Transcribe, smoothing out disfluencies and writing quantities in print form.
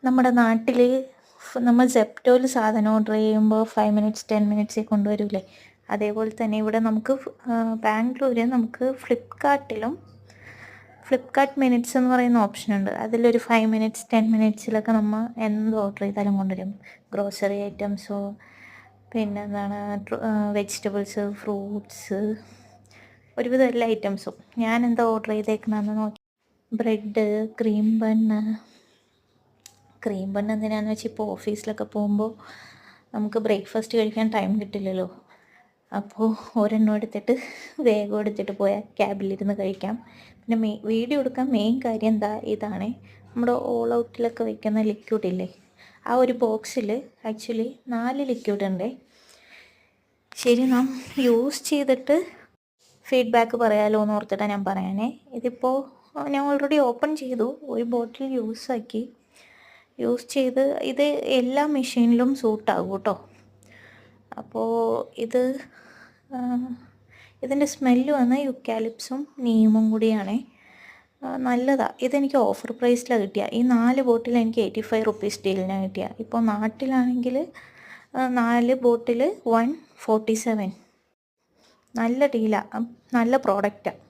നമ്മുടെ നാട്ടിൽ നമ്മൾ സെപ്റ്റോയിൽ സാധനം ഓർഡർ ചെയ്യുമ്പോൾ 5 മിനിറ്റ്സ് 10 മിനിറ്റ്സിൽ കൊണ്ടുവരില്ലേ, അതേപോലെ തന്നെ ഇവിടെ നമുക്ക് ബാംഗ്ലൂർ നമുക്ക് ഫ്ലിപ്കാർട്ട് മിനിറ്റ്സ് എന്ന് പറയുന്ന ഓപ്ഷൻ ഉണ്ട്. അതിലൊരു 5 മിനിറ്റ്സ് 10 മിനിറ്റ്സിലൊക്കെ നമ്മൾ എന്ത് ഓർഡർ ചെയ്താലും കൊണ്ടുവരും. ഗ്രോസറി ഐറ്റംസോ പിന്നെ എന്താണ് വെജിറ്റബിൾസ്, ഫ്രൂട്ട്സ്, ഒരുവിധം എല്ലാ ഐറ്റംസും. ഞാൻ എന്താ ഓർഡർ ചെയ്തേക്കണമെന്ന് നോക്കി. ബ്രെഡ്, ക്രീം ബണ്ണ് എന്തിനാണെന്ന് വെച്ചാൽ ഇപ്പോൾ ഓഫീസിലൊക്കെ പോകുമ്പോൾ നമുക്ക് ബ്രേക്ക്ഫാസ്റ്റ് കഴിക്കാൻ ടൈം കിട്ടില്ലല്ലോ. അപ്പോൾ ഒരെണ്ണം എടുത്തിട്ട് വേഗം എടുത്തിട്ട് പോയാൽ ക്യാബിലിരുന്ന് കഴിക്കാം. പിന്നെ വീഡിയോ എടുക്കാൻ മെയിൻ കാര്യം ഇതാണ്, നമ്മുടെ ഓൾ ഔട്ടിലൊക്കെ വെക്കുന്ന ലിക്വിഡ് ഇല്ലേ, ആ ഒരു ബോക്സിൽ ആക്ച്വലി 4 ലിക്വിഡ് ഉണ്ട്. ശരി, നാം യൂസ് ചെയ്തിട്ട് ഫീഡ്ബാക്ക് പറയാമല്ലോ എന്ന് ഓർത്തിട്ടാണ് ഞാൻ പറയാനേ. ഇതിപ്പോൾ ഞാൻ ഓൾറെഡി ഓപ്പൺ ചെയ്തു, ഒരു ബോട്ടിൽ യൂസ് ചെയ്ത് ഇത് എല്ലാ മെഷീനിലും സൂട്ടാകും കേട്ടോ. അപ്പോൾ ഇതിൻ്റെ സ്മെല്ല് വന്ന് യുക്കാലിപ്സും നീമും കൂടിയാണ്. നല്ലതാണ്. ഇതെനിക്ക് ഓഫർ പ്രൈസിലാണ് കിട്ടിയ. ഈ 4 ബോട്ടിൽ എനിക്ക് 85 റുപ്പീസ് ഡീലിനാണ് കിട്ടിയ. ഇപ്പോൾ നാട്ടിലാണെങ്കിൽ 4 ബോട്ടിൽ 147. നല്ല ഡീലാണ്, നല്ല പ്രോഡക്റ്റാണ്.